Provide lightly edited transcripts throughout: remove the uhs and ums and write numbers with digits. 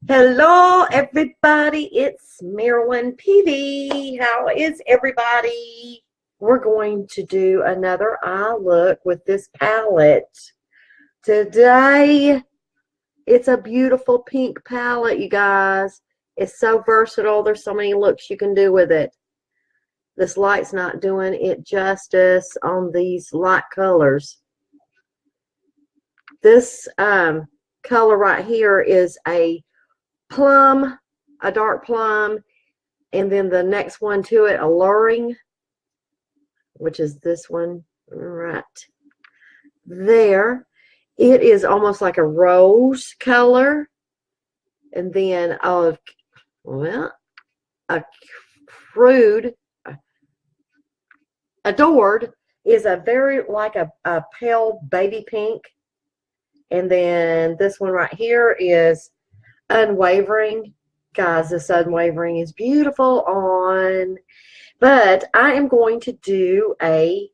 Hello, everybody. It's Marilyn PV. How is everybody? We're going to do another eye look with this palette. Today, it's a beautiful pink palette, you guys. It's so versatile. There's so many looks you can do with it. This light's not doing it justice on these light colors. This color right here is a plum, a dark plum, and then the next one to it, alluring, which is this one right there. It is almost like a rose color, and then a crude, adored is a very like a pale baby pink, and then this one right here is unwavering. Guys, this unwavering is beautiful on, but I am going to do a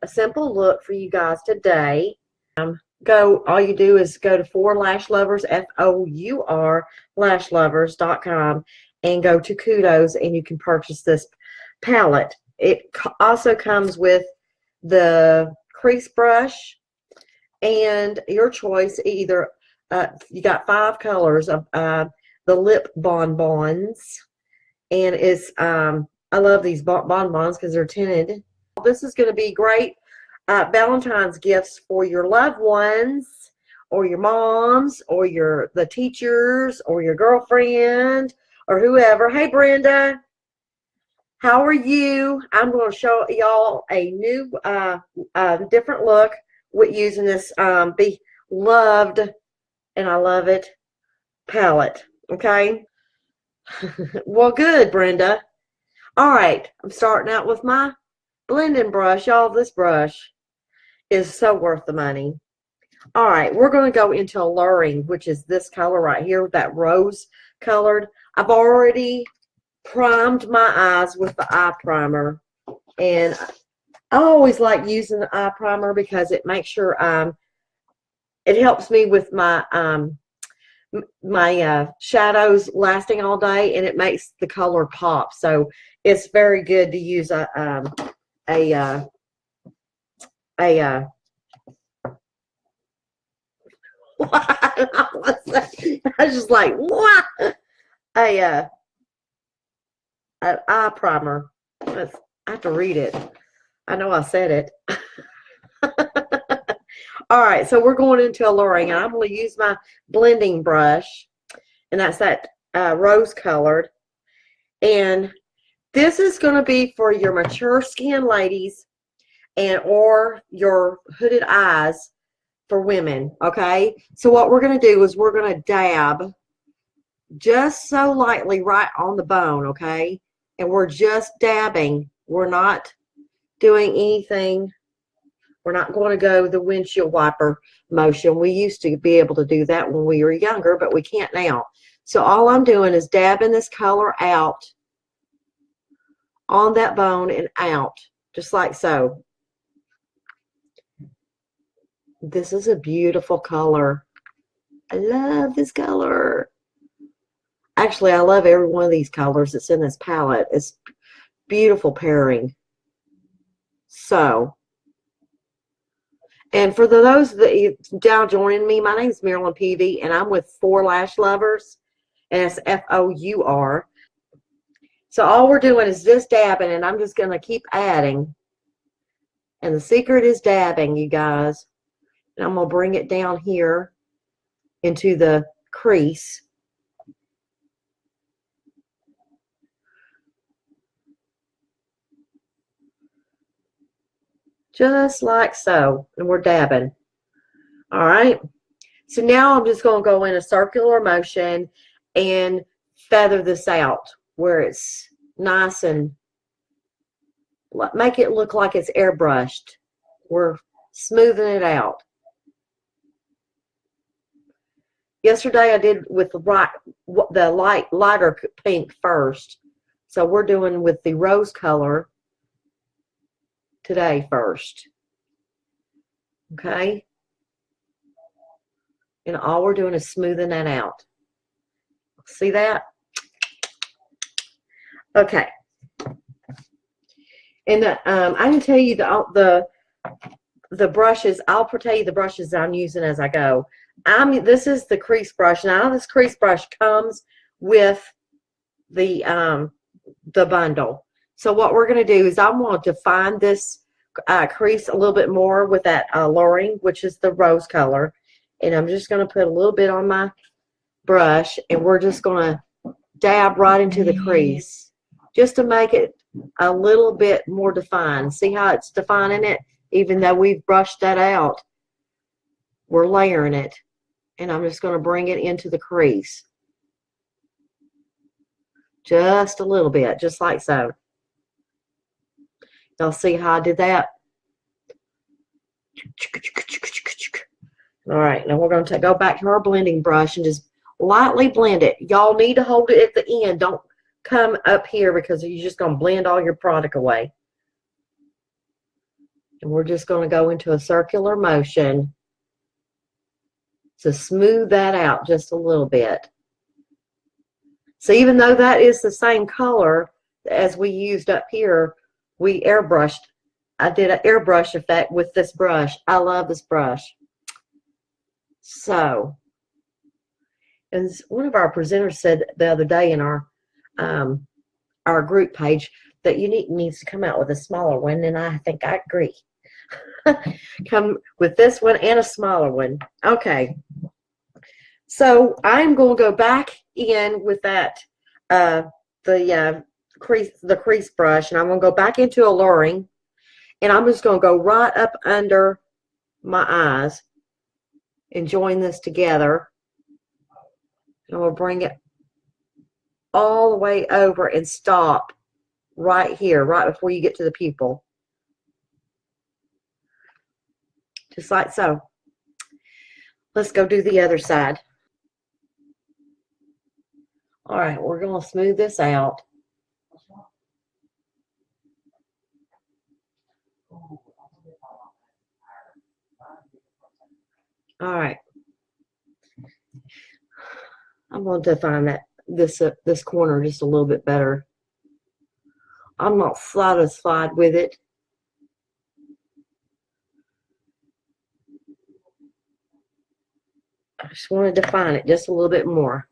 simple look for you guys today. All you do is go to For Lash Lovers, FOUR lashlovers.com, and go to Kudos, and you can purchase this palette. It also comes with the crease brush and your choice. Either you got 5 colors of the lip bonbons, and it's I love these bonbons because they're tinted. This is going to be great Valentine's gifts for your loved ones, or your moms, or the teachers, or your girlfriend, or whoever. Hey, Brenda, how are you? I'm going to show y'all a new different look with using this beloved, and I love it, palette. Okay. Well, good, Brenda. All right, I'm starting out with my blending brush. Y'all, this brush is so worth the money. All right, we're going to go into alluring, which is this color right here, that rose colored. I've already primed my eyes with the eye primer, and I always like using the eye primer because it makes sure it helps me with my shadows lasting all day, and it makes the color pop. So it's very good to use I was just like, what? An eye primer. I have to read it. I know I said it. All right, so we're going into alluring, and I'm going to use my blending brush, and that's that rose colored. And this is going to be for your mature skin ladies, or your hooded eyes for women. Okay, so what we're going to do is we're going to dab just so lightly right on the bone. Okay, and we're just dabbing. We're not doing anything. We're not going to go the windshield wiper motion. We used to be able to do that when we were younger, but we can't now. So all I'm doing is dabbing this color out on that bone and out, just like so. This is a beautiful color. I love this color. Actually, I love every one of these colors that's in this palette. It's beautiful pairing. So, and for those that now joining me, my name is Marilyn PV, and I'm with For Lash Lovers, and it's FOUR. So all we're doing is just dabbing, and I'm just going to keep adding. And the secret is dabbing, you guys. And I'm going to bring it down here into the crease. Just like so, and we're dabbing. All right, so now I'm just going to go in a circular motion and feather this out where it's nice and make it look like it's airbrushed. We're smoothing it out. Yesterday I did with the lighter pink first, so we're doing with the rose color today first. Okay, and all we're doing is smoothing that out. See that? Okay. And I can tell you the brushes. I'll tell you the brushes that I'm using as I go. This is the crease brush. Now this crease brush comes with the bundle. So what we're going to do is I'm going to define this crease a little bit more with that alluring, which is the rose color. And I'm just going to put a little bit on my brush, and we're just going to dab right into the crease just to make it a little bit more defined. See how it's defining it? Even though we've brushed that out, we're layering it. And I'm just going to bring it into the crease. Just a little bit, just like so. Y'all see how I did that? All right, now we're going to go back to our blending brush and just lightly blend it. Y'all need to hold it at the end. Don't come up here because you're just going to blend all your product away. And we're just going to go into a circular motion to smooth that out just a little bit. So even though that is the same color as we used up here, we airbrushed. I did an airbrush effect with this brush. I love this brush. So, as one of our presenters said the other day in our group page, that Younique needs to come out with a smaller one, and I think I agree. Come with this one and a smaller one. Okay. So I'm going to go back in with that the crease brush, and I'm going to go back into alluring, and I'm just going to go right up under my eyes and join this together. And we'll bring it all the way over and stop right here, right before you get to the pupil. Just like so. Let's go do the other side. All right, we're going to smooth this out. All right. I'm going to define this corner just a little bit better. I'm not satisfied with it. I just want to define it just a little bit more.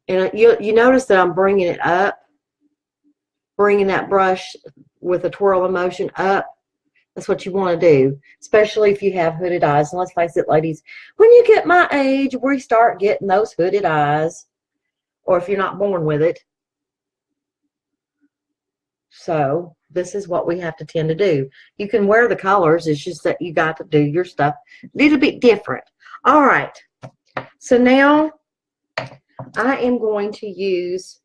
And you notice that I'm bringing it up, bringing that brush with a twirl of motion up. That's what you want to do, especially if you have hooded eyes. And let's face it, ladies, when you get my age, we start getting those hooded eyes, or if you're not born with it. So this is what we have to tend to do. You can wear the colors. It's just that you got to do your stuff a little bit different. All right. So now I am going to use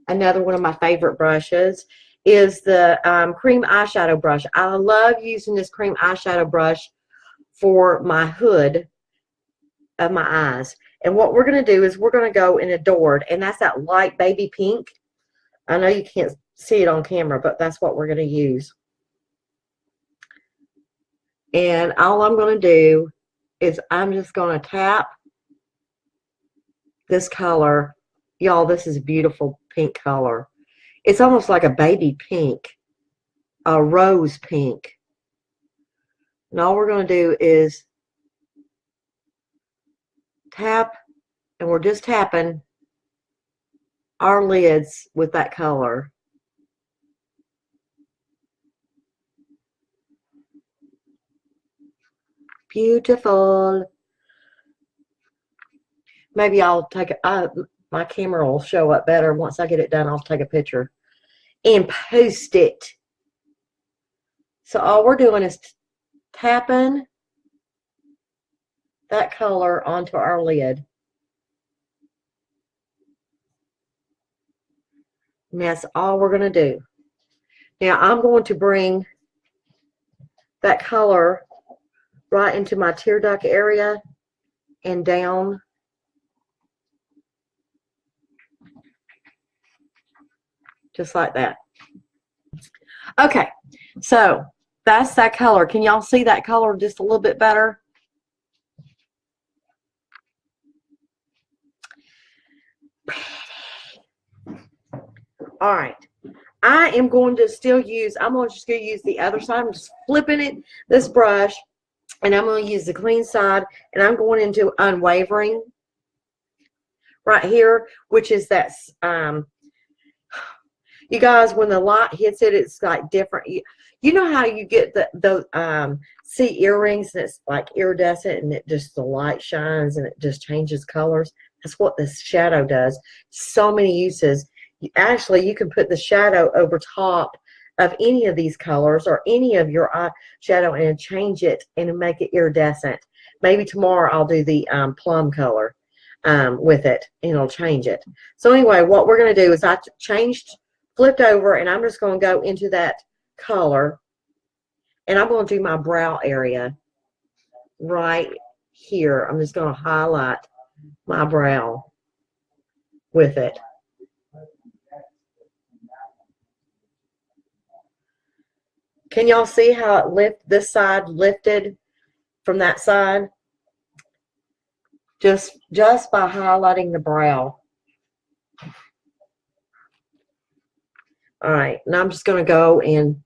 another one of my favorite brushes. Is the cream eyeshadow brush. I love using this cream eyeshadow brush for my hood of my eyes. And what we're going to do is we're going to go in Adored, and that's that light baby pink. I know you can't see it on camera, but that's what we're going to use. And all I'm going to do is I'm just going to tap this color. Y'all, this is a beautiful pink color. It's almost like a baby pink, a rose pink. And all we're going to do is tap, and we're just tapping our lids with that color. Beautiful. Maybe I'll take my camera will show up better. Once I get it done, I'll take a picture and post it. So all we're doing is tapping that color onto our lid. And that's all we're going to do. Now I'm going to bring that color right into my tear duct area and down. Just like that. Okay, so that's that color. Can y'all see that color just a little bit better? All right. I am going to still use, I'm going to just use the other side. I'm just flipping it, this brush, and I'm going to use the clean side, and I'm going into unwavering right here, which is that, you guys, when the light hits it, it's like different. You know how you get the see earrings that's like iridescent, and it just, the light shines and it just changes colors. That's what this shadow does. So many uses. Actually, you can put the shadow over top of any of these colors or any of your eye shadow and change it and make it iridescent. Maybe tomorrow I'll do the plum color with it, and it'll change it. So anyway, what we're going to do is I flipped over, and I'm just going to go into that color, and I'm going to do my brow area right here. I'm just going to highlight my brow with it. Can y'all see how it this side lifted from that side? Just by highlighting the brow. All right, now I'm just going to go and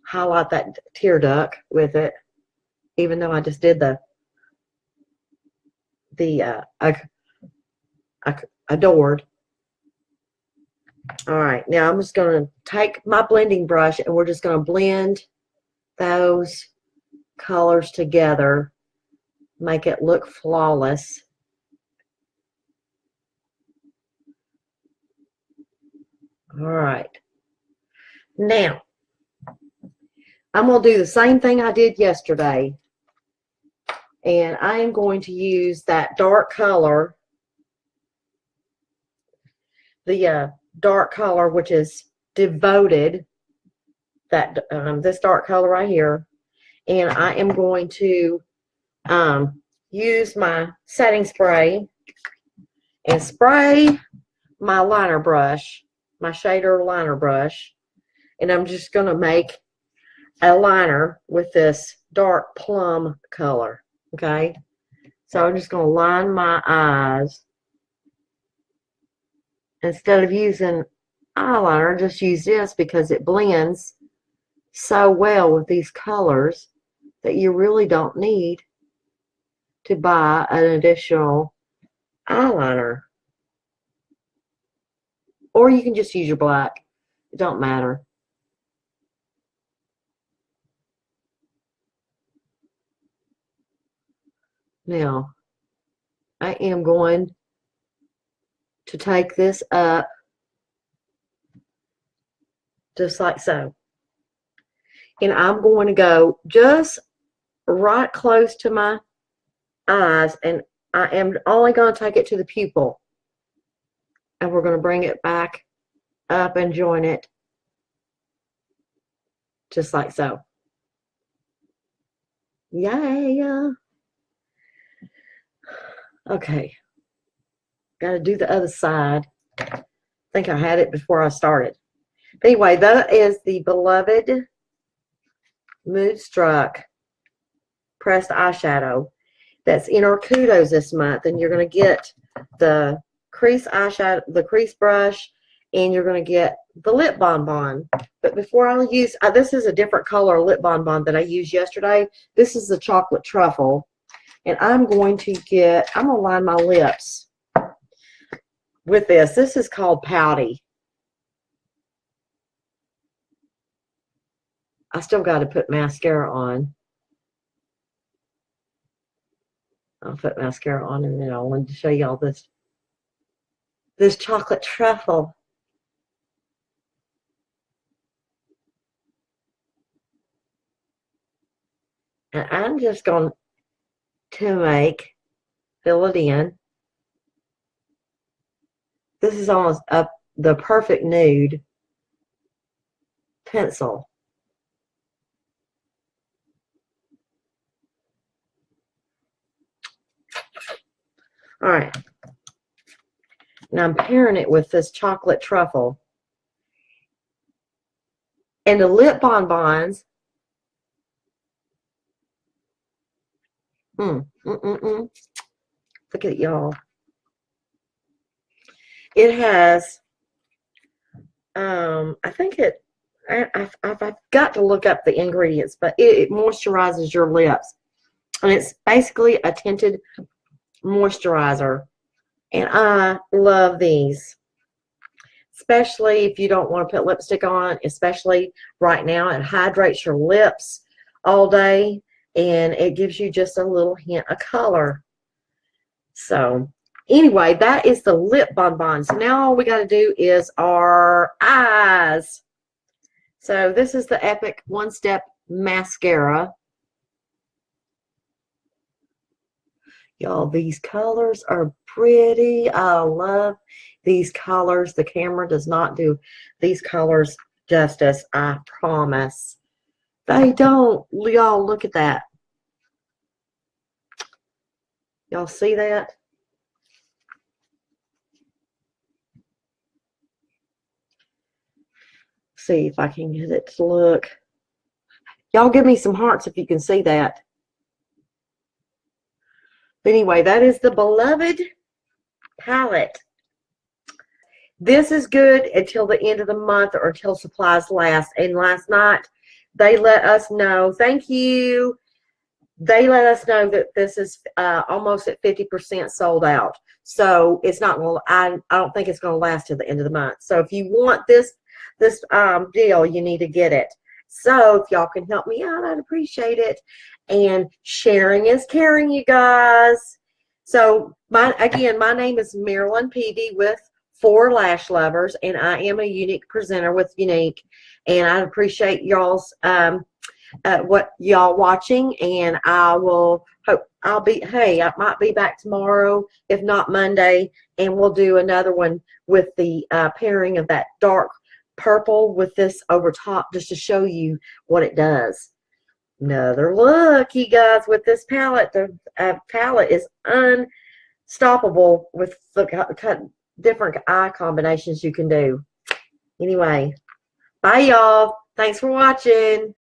highlight that tear duct with it, even though I just did the adored. All right, now I'm just going to take my blending brush, and we're just going to blend those colors together, make it look flawless. All right, now I'm going to do the same thing I did yesterday, and I am going to use that dark color, the dark color, which is Devoted, that this dark color right here, and I am going to use my setting spray and spray my liner brush, my shader liner brush, and I'm just going to make a liner with this dark plum color. Okay, so I'm just going to line my eyes. Instead of using eyeliner, just use this because it blends so well with these colors that you really don't need to buy an additional eyeliner. Or you can just use your black. It don't matter. Now, I am going to take this up just like so. And I'm going to go just right close to my eyes, and I am only going to take it to the pupil. And we're going to bring it back up and join it just like so. Yeah. Okay. Got to do the other side. I think I had it before I started. But anyway, that is the beloved Moodstruck pressed eyeshadow that's in our Kudos this month, and you're going to get the crease eyeshadow, the crease brush, and you're going to get the lip bonbon. But before I use, this is a different color lip bonbon that I used yesterday. This is the chocolate truffle, and I'm going to line my lips with this. This is called Pouty. I still got to put mascara on. I'll put mascara on, and then I wanted to show y'all this chocolate truffle. And I'm just going to fill it in. This is almost the perfect nude pencil. All right. Now I'm pairing it with this chocolate truffle. And the lip bonbons. Look at y'all. It has, I think it, I've got to look up the ingredients, but it moisturizes your lips. And it's basically a tinted moisturizer. And I love these. Especially if you don't want to put lipstick on, especially right now. It hydrates your lips all day, and it gives you just a little hint of color. So anyway, that is the lip bonbon. So now all we got to do is our eyes. So this is the Epic One Step Mascara. Y'all, these colors are pretty. I love these colors. The camera does not do these colors justice, I promise. They don't. Y'all, look at that. Y'all see that? See if I can get it to look. Y'all give me some hearts if you can see that. But anyway, that is the Beloved palette. This is good until the end of the month or until supplies last. And last night, they let us know. Thank you. They let us know that this is almost at 50% sold out. So it's not going. I don't think it's going to last to the end of the month. So if you want this deal, you need to get it. So if y'all can help me out, I'd appreciate it. And sharing is caring, you guys. So again, my name is Marilyn Peavy with 4 Lash Lovers, and I am a Younique presenter with Younique. And I appreciate y'all's what y'all watching, and I will hope I might be back tomorrow, if not Monday, and we'll do another one with the pairing of that dark purple with this over top, just to show you what it does. Another look, you guys, with this palette. The palette is unstoppable with the different eye combinations you can do. Anyway, bye y'all. Thanks for watching.